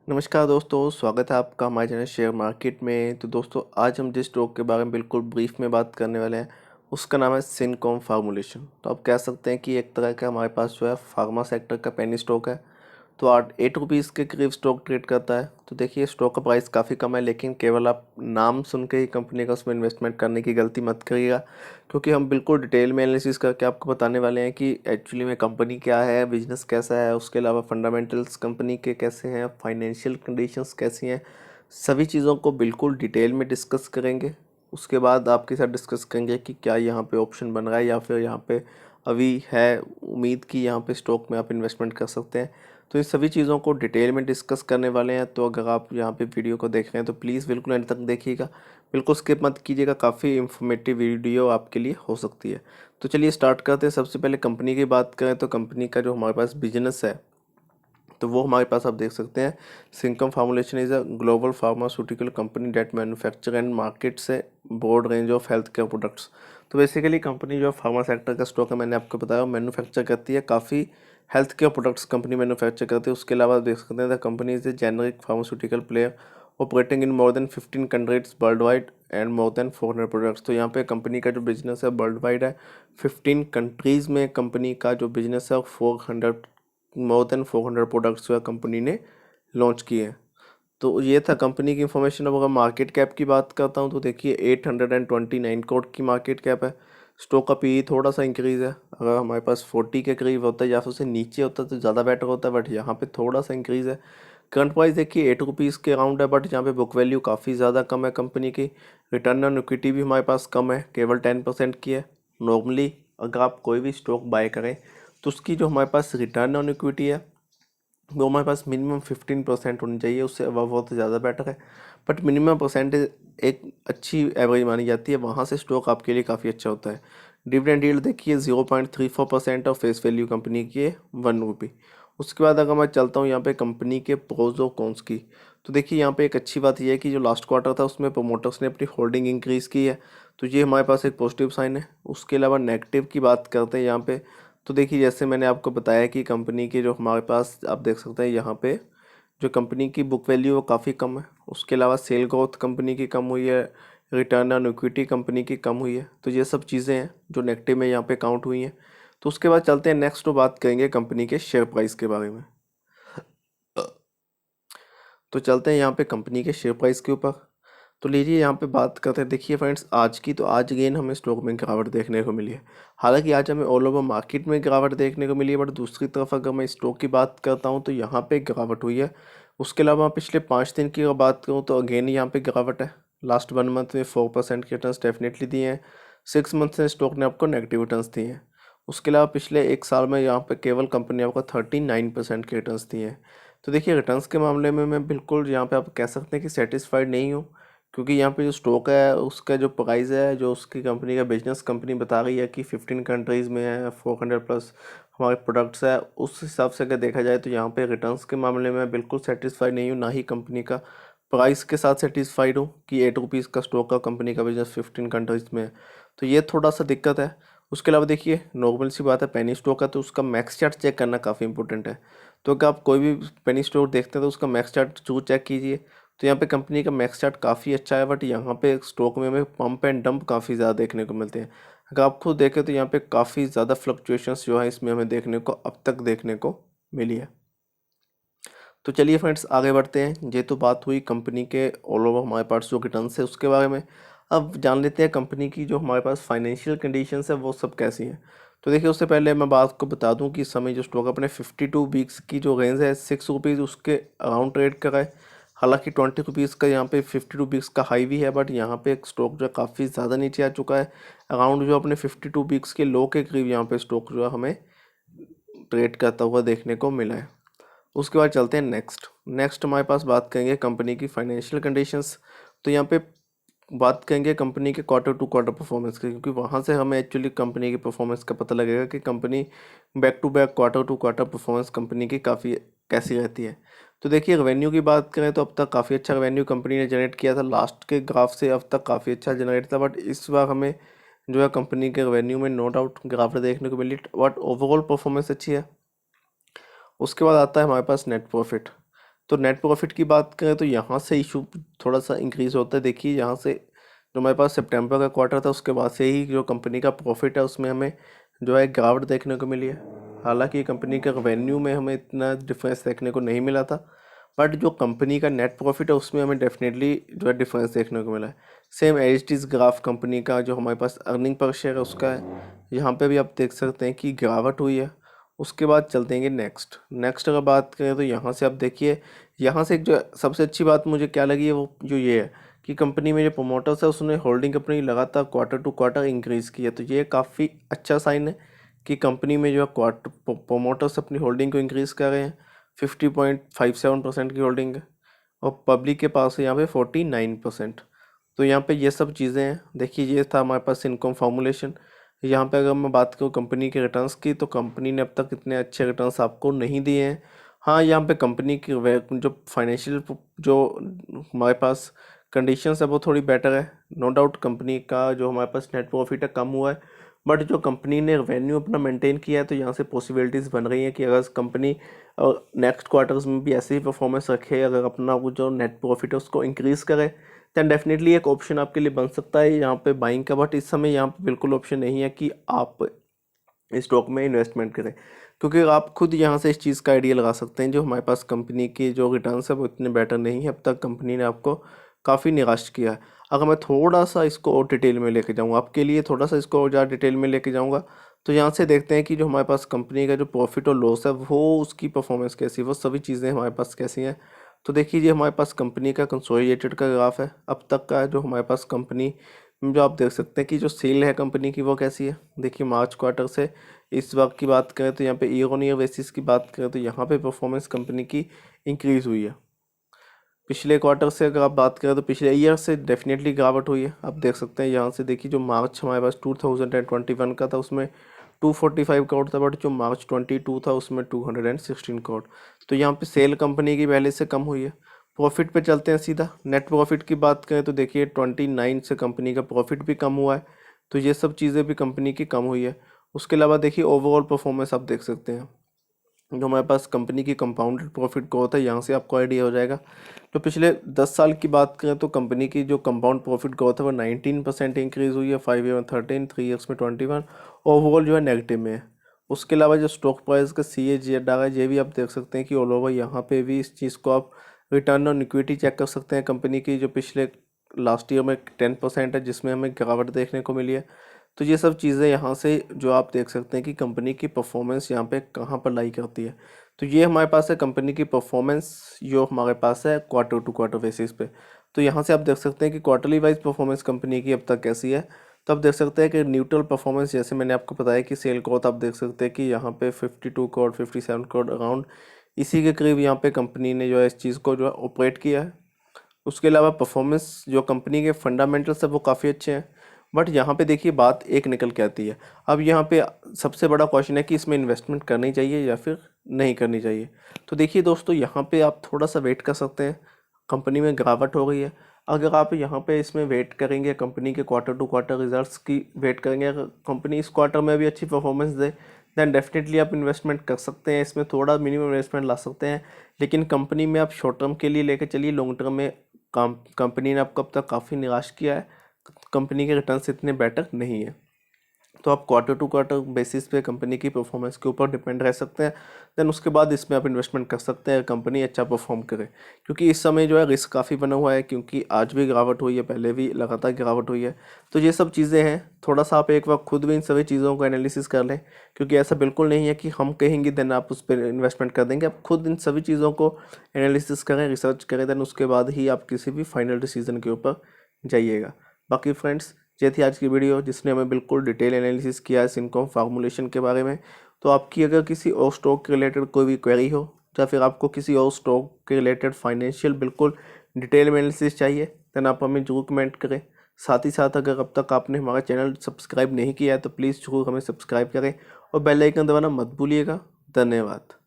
नमस्कार दोस्तों, स्वागत है आपका हमारे चैनल शेयर मार्केट में। तो दोस्तों, आज हम जिस स्टॉक के बारे में बिल्कुल ब्रीफ में बात करने वाले हैं उसका नाम है सिनकॉम फार्मूलेशन। तो आप कह सकते हैं कि एक तरह का हमारे पास जो है फार्मा सेक्टर का पेनी स्टॉक है। तो 8 रुपीज़ के करीब स्टॉक ट्रेड करता है। तो देखिए, स्टॉक का प्राइस काफ़ी कम है, लेकिन केवल आप नाम सुन के ही कंपनी का उसमें इन्वेस्टमेंट करने की गलती मत करिएगा, क्योंकि हम बिल्कुल डिटेल में एनालिसिस करके आपको बताने वाले हैं कि एक्चुअली में कंपनी क्या है, बिजनेस कैसा है, उसके अलावा फंडामेंटल्स कंपनी के कैसे हैं, फाइनेंशियल कंडीशंस कैसी हैं। सभी चीज़ों को बिल्कुल डिटेल में डिस्कस करेंगे। उसके बाद आपके साथ डिस्कस करेंगे कि क्या यहाँ पे ऑप्शन बन रहा है या फिर यहाँ पे अभी है उम्मीद कि यहाँ पे स्टॉक में आप इन्वेस्टमेंट कर सकते हैं। तो इन सभी चीज़ों को डिटेल में डिस्कस करने वाले हैं। तो अगर आप यहाँ पे वीडियो को देख रहे हैं तो प्लीज़ बिल्कुल एंड तक देखिएगा, बिल्कुल स्किप मत कीजिएगा। काफ़ी इंफॉर्मेटिव वीडियो आपके लिए हो सकती है। तो चलिए स्टार्ट करते हैं। सबसे पहले कंपनी की बात करें तो कंपनी का जो हमारे पास बिजनेस है तो वो हमारे पास आप देख सकते हैं, Syncom formulation is a global pharmaceutical company that manufacture and market से broad range of health care products. तो बेसिकली कंपनी जो फार्मा सेक्टर का स्टॉक है, मैंने आपको बताया, मैन्युफैक्चर करती है, काफ़ी health care products company manufacture करती है। उसके अलावा आप देख सकते हैं the company is a generic pharmaceutical player operating in more than 15 countries worldwide and more than 400 products. तो यहाँ पे कंपनी का जो बिजनेस है वर्ल्ड वाइड है। 15 कंट्रीज़ में कंपनी का जो बिजनेस है 400 मोर देन 400 प्रोडक्ट्स जो है कंपनी ने लॉन्च किए हैं। तो ये था कंपनी की इन्फॉर्मेशन। अब अगर मार्केट कैप की बात करता हूँ तो देखिए 829 करोड़ की मार्केट कैप है। स्टॉक का पी थोड़ा सा इंक्रीज़ है। अगर हमारे पास 40 के करीब होता है या फिर उससे नीचे होता तो ज़्यादा बेटर होता है, बट यहाँ पे थोड़ा सा इंक्रीज़ है। करंट प्राइस देखिए 8 रुपीज़ के अराउंड है, बट यहाँ पे बुक वैल्यू काफ़ी ज़्यादा कम है कंपनी की। रिटर्न ऑन इक्विटी भी हमारे पास कम है, केवल 10% की है। नॉर्मली अगर आप कोई भी स्टॉक बाय करें तो उसकी जो हमारे पास रिटर्न ऑन इक्विटी है वो हमारे पास मिनिमम 15% होनी चाहिए, उससे अबव हो तो ज़्यादा बेटर है। बट मिनिमम परसेंटेज एक अच्छी एवरेज मानी जाती है, वहाँ से स्टॉक आपके लिए काफ़ी अच्छा होता है। डिविडेंड यील्ड देखिए 0.34% और फेस वैल्यू कंपनी की है 1 रुपी। उसके बाद अगर मैं चलता हूँ यहाँ पे कंपनी के प्रोज और कॉन्स की, तो देखिए यहाँ पे एक अच्छी बात यह है कि जो लास्ट क्वार्टर था उसमें प्रोमोटर्स ने अपनी होल्डिंग इंक्रीज़ की है, तो ये हमारे पास एक पॉजिटिव साइन है। उसके अलावा नेगेटिव की बात करते हैं यहाँ पे, तो देखिए जैसे मैंने आपको बताया कि कंपनी की जो हमारे पास आप देख सकते हैं यहाँ पे जो कंपनी की बुक वैल्यू वो काफ़ी कम है। उसके अलावा सेल ग्रोथ कंपनी की कम हुई है, रिटर्न ऑन इक्विटी कंपनी की कम हुई है। तो ये सब चीज़ें हैं जो नेगेटिव में यहाँ पे काउंट हुई हैं। तो उसके बाद चलते हैं नेक्स्ट, तो बात करेंगे कंपनी के शेयर प्राइस के बारे में। तो चलते हैं यहाँ पे कंपनी के शेयर प्राइस के ऊपर। तो लीजिए यहाँ पे बात करते हैं। देखिए फ्रेंड्स, आज की तो आज अगेन हमें स्टॉक में गिरावट देखने को मिली है। हालांकि आज हमें ऑल ओवर मार्केट में गिरावट देखने को मिली है, बट दूसरी तरफ अगर मैं स्टॉक की बात करता हूँ तो यहाँ पे गिरावट हुई है। उसके अलावा पिछले 5 दिन की अगर बात करूँ तो अगेन यहाँ पे गिरावट है। लास्ट 1 मंथ में 4% के रिटर्न डेफिनेटली दिए हैं। 6 मंथ से स्टॉक ने आपको नेगेटिव रिटर्न दिए हैं। उसके अलावा पिछले 1 साल में यहाँ पे केवल कंपनी आपको 39% के रिटर्न दिए हैं। तो देखिए रिटर्न्स के मामले में मैं बिल्कुल यहाँ पे आप कह सकते हैं कि सेटिस्फाइड नहीं हूँ, क्योंकि यहाँ पे जो स्टॉक है उसका जो प्राइस है, जो उसकी कंपनी का बिजनेस कंपनी बता रही है कि 15 कंट्रीज़ में है, 400 प्लस हमारे प्रोडक्ट्स है, उस हिसाब से अगर देखा जाए तो यहाँ पे रिटर्न्स के मामले में बिल्कुल सेटिस्फाइड नहीं हूँ, ना ही कंपनी का प्राइस के साथ सेटिस्फाइड हूँ कि 8 रुपीज़ का स्टॉक का कंपनी का बिजनेस 15 कंट्रीज़ में है। तो ये थोड़ा सा दिक्कत है। उसके अलावा देखिए नॉर्मल सी बात है, पेनी स्टॉक है तो उसका मैक्स चार्ट चेक करना काफ़ी इंपॉर्टेंट है। तो अगर आप कोई भी पेनी स्टॉक देखते हैं तो उसका मैक्स चार्ट जरूर चेक कीजिए। तो यहाँ पे कंपनी का मैक्स चार्ट काफ़ी अच्छा है, बट यहाँ पे स्टॉक में हमें पंप एंड डंप काफ़ी ज़्यादा देखने को मिलते हैं। अगर आप खुद देखें तो यहाँ पे काफ़ी ज़्यादा फ्लक्चुएशंस जो है इसमें हमें देखने को अब तक देखने को मिली है। तो चलिए फ्रेंड्स आगे बढ़ते हैं। ये तो बात हुई कंपनी के ऑल ओवर हमारे पास जो रिटर्न है उसके बारे में। अब जान लेते हैं कंपनी की जो हमारे पास फाइनेंशियल कंडीशंस है वो सब कैसी हैं। तो देखिए उससे पहले मैं बात को बता दूं कि इस समय जो स्टॉक अपने 52 वीक्स की जो रेंज है 6 रुपीज़ उसके अराउंड ट्रेड कर रहा है। हालांकि 20 रुपीज़ का यहाँ पे 52 वीक्स का हाई भी है, बट यहाँ पे स्टॉक जो है काफ़ी ज़्यादा नीचे आ चुका है। अराउंड जो अपने 52 वीक्स के लो के करीब यहाँ पे स्टॉक जो है हमें ट्रेड करता हुआ देखने को मिला है। उसके बाद चलते हैं नेक्स्ट। नेक्स्ट हमारे पास बात करेंगे कंपनी की फाइनेंशियल कंडीशंस। तो यहाँ पे बात करेंगे कंपनी के क्वार्टर टू क्वार्टर परफॉर्मेंस की, क्योंकि वहाँ से हमें एक्चुअली कंपनी की परफॉर्मेंस का पता लगेगा कि company back to back quarter to quarter performance company की काफ़ी कैसी रहती है। तो देखिए रेवेन्यू की बात करें तो अब तक काफ़ी अच्छा रेवेन्यू कंपनी ने जनरेट किया था। लास्ट के ग्राफ से अब तक काफ़ी अच्छा जनरेट था, बट इस बार हमें जो है कंपनी के रेवेन्यू में नो डाउट गिरावट देखने को मिली, बट ओवरऑल परफॉर्मेंस अच्छी है। उसके बाद आता है हमारे पास नेट प्रॉफिट। तो नेट प्रॉफिट की बात करें तो यहाँ से इशू थोड़ा सा इंक्रीज़ होता है। देखिए यहाँ से जो हमारे पास सितंबर का क्वार्टर था उसके बाद से ही जो कंपनी का प्रॉफिट है उसमें हमें जो है गिरावट देखने को मिली है। हालांकि कंपनी का रेवेन्यू में हमें इतना डिफरेंस देखने को नहीं मिला था, बट जो कंपनी का नेट प्रॉफिट है उसमें हमें डेफिनेटली जो है डिफरेंस देखने को मिला है। Same as it is graph company का जो हमारे पास अर्निंग पर शेयर है उसका है, यहाँ पे भी आप देख सकते हैं कि गिरावट हुई है। उसके बाद चलते हैं नेक्स्ट अगर बात करें तो यहाँ से आप देखिए, यहाँ से एक जो सबसे अच्छी बात मुझे क्या लगी है वो जो ये है कि कंपनी में जो प्रमोटर्स है उसने होल्डिंग अपनी लगातार क्वार्टर टू क्वार्टर इंक्रीज़ की है। तो ये काफ़ी अच्छा साइन है कि कंपनी में जो है क्वार्टर प्रमोटर्स अपनी होल्डिंग को इंक्रीज़ कर रहे हैं। 50.57% की होल्डिंग है और पब्लिक के पास है यहाँ पे 49%। तो यहाँ पे ये सब चीज़ें हैं। देखिए ये था हमारे पास इनकम फॉर्मूलेशन। यहाँ पे अगर मैं बात करूँ कंपनी के रिटर्न्स की, तो कंपनी ने अब तक इतने अच्छे रिटर्न्स आपको नहीं दिए हैं। हाँ, यहाँ पे कंपनी की जो फाइनेंशियल जो हमारे पास कंडीशंस है वो थोड़ी बेटर है। नो डाउट कंपनी का जो हमारे पास नेट प्रॉफिट है कम हुआ है, बट जो कंपनी ने रेवेन्यू अपना मेंटेन किया है तो यहाँ से पॉसिबिलिटीज़ बन रही हैं कि अगर कंपनी नेक्स्ट क्वार्टर्स में भी ऐसे ही परफॉर्मेंस रखे, अगर अपना वो जो नेट प्रॉफिट है उसको इंक्रीज़ करे, दैन डेफिनेटली एक ऑप्शन आपके लिए बन सकता है यहाँ पे बाइंग का। बट इस समय यहाँ पे बिल्कुल ऑप्शन नहीं है कि आप स्टॉक में इन्वेस्टमेंट करें, क्योंकि आप खुद यहाँ से इस चीज़ का आइडिया लगा सकते हैं जो हमारे पास कंपनी की जो रिटर्न्स है वो इतने बेटर नहीं है। अब तक कंपनी ने आपको काफ़ी निराश किया है। अगर मैं थोड़ा सा इसको और डिटेल में लेके जाऊँगा आपके लिए, थोड़ा सा इसको और ज़्यादा डिटेल में लेके जाऊँगा, तो यहाँ से देखते हैं कि जो हमारे पास कंपनी का जो प्रॉफिट और लॉस है वो उसकी परफॉर्मेंस कैसी है, वो सभी चीज़ें हमारे पास कैसी हैं। तो देखिए ये हमारे पास कंपनी का कंसोलिडेटेड का ग्राफ है अब तक का, जो हमारे पास कंपनी में जो आप देख सकते हैं कि जो सेल है कंपनी की वो कैसी है। देखिए मार्च क्वार्टर से इस वक्त की बात करें तो यहाँ पे ईयर ऑन ईयर बेसिस की बात करें तो यहाँ पे परफॉर्मेंस कंपनी की इंक्रीज़ हुई है। पिछले क्वार्टर से अगर आप बात करें तो पिछले ईयर से डेफिनेटली गिरावट हुई है। आप देख सकते हैं यहाँ से, देखिए जो मार्च हमारे पास 2021 का था उसमें 245 करोड़ था, बट जो मार्च 22 था उसमें 216 करोड़। तो यहाँ पे सेल कंपनी की पहले से कम हुई है। प्रॉफिट पे चलते हैं सीधा। नेट प्रॉफिट की बात करें तो देखिए 29 से कंपनी का प्रॉफिट भी कम हुआ है। तो ये सब चीज़ें भी कंपनी की कम हुई है। उसके अलावा देखिए ओवरऑल परफॉर्मेंस आप देख सकते हैं, जो हमारे पास कंपनी की कंपाउंडेड प्रॉफिट ग्रोथ है, यहाँ से आपको आइडिया हो जाएगा। तो पिछले 10 साल की बात करें तो कंपनी की जो कंपाउंड प्रॉफिट ग्रोथ है वो 19% इंक्रीज़ हुई है, 5 ईयर में 13, 3 ईयर्स में 21, ओवरऑल जो है नेगेटिव में है। उसके अलावा जो स्टॉक प्राइस का CAGR है ये भी आप देख सकते हैं कि ऑल ओवर यहाँ पे भी इस चीज़ को आप रिटर्न ऑन इक्विटी चेक कर सकते हैं। कंपनी की जो पिछले लास्ट ईयर में 10% है जिसमें हमें गिरावट देखने को मिली है। तो ये सब चीज़ें यहाँ से जो आप देख सकते हैं कि कंपनी की परफॉर्मेंस यहाँ पे कहाँ पर लाई करती है। तो ये हमारे पास है कंपनी की परफॉर्मेंस जो हमारे पास है क्वार्टर टू क्वार्टर बेसिस पे। तो यहाँ से आप देख सकते हैं कि क्वार्टरली वाइज परफॉर्मेंस कंपनी की अब तक कैसी है। तो आप देख सकते हैं कि न्यूट्रल परफॉर्मेंस, जैसे मैंने आपको बताया कि सेल ग्रोथ आप देख सकते हैं कि यहाँ पे 52 करोड़ 57 करोड़ अराउंड इसी के करीब यहाँ पे कंपनी ने जो है इस चीज़ को जो है ऑपरेट किया है। उसके अलावा परफॉर्मेंस जो कंपनी के फंडामेंटल्स है वो काफ़ी अच्छे हैं। बट यहाँ पे देखिए बात एक निकल के आती है। अब यहाँ पे सबसे बड़ा क्वेश्चन है कि इसमें इन्वेस्टमेंट करनी चाहिए या फिर नहीं करनी चाहिए। तो देखिए दोस्तों, यहाँ पे आप थोड़ा सा वेट कर सकते हैं। कंपनी में गिरावट हो गई है, अगर आप यहाँ पे इसमें वेट करेंगे, कंपनी के क्वार्टर टू क्वार्टर रिजल्ट्स की वेट करेंगे, अगर कंपनी इस क्वार्टर में भी अच्छी परफॉर्मेंस दे दैन डेफिनेटली आप इन्वेस्टमेंट कर सकते हैं। इसमें थोड़ा मिनिमम इन्वेस्टमेंट ला सकते हैं, लेकिन कंपनी में आप शॉर्ट टर्म के लिए लेकर चलिए। लॉन्ग टर्म में कंपनी ने आपको अब तक काफ़ी निराश किया है। कंपनी के रिटर्न्स इतने बेटर नहीं है। तो आप क्वार्टर टू क्वार्टर बेसिस पे कंपनी की परफॉर्मेंस के ऊपर डिपेंड रह सकते हैं। देन उसके बाद इसमें आप इन्वेस्टमेंट कर सकते हैं कंपनी अच्छा परफॉर्म करे, क्योंकि इस समय जो है रिस्क काफ़ी बना हुआ है, क्योंकि आज भी गिरावट हुई है, पहले भी लगातार गिरावट हुई है। तो ये सब चीज़ें हैं, थोड़ा सा आप एक बार खुद भी इन सभी चीज़ों को एनालिसिस कर लें, क्योंकि ऐसा बिल्कुल नहीं है कि हम कहेंगे देन आप उस पर इन्वेस्टमेंट कर देंगे। आप खुद इन सभी चीज़ों को एनालिसिस करें, रिसर्च करें, देन उसके बाद ही आप किसी भी फाइनल डिसीजन के ऊपर जाइएगा। बाकी फ्रेंड्स, ये थी आज की वीडियो जिसने हमें बिल्कुल डिटेल एनालिसिस किया है सिनकॉम फार्मूलेशन के बारे में। तो आपकी अगर किसी और स्टॉक के रिलेटेड कोई भी क्वेरी हो, या फिर आपको किसी और स्टॉक के रिलेटेड फाइनेंशियल बिल्कुल डिटेल में एनालिसिस चाहिए, देन आप हमें जरूर कमेंट करें। साथ ही साथ अगर अब तक आपने हमारा चैनल सब्सक्राइब नहीं किया है तो प्लीज़ जरूर हमें सब्सक्राइब करें और बेल आइकन दबाना मत भूलिएगा। धन्यवाद।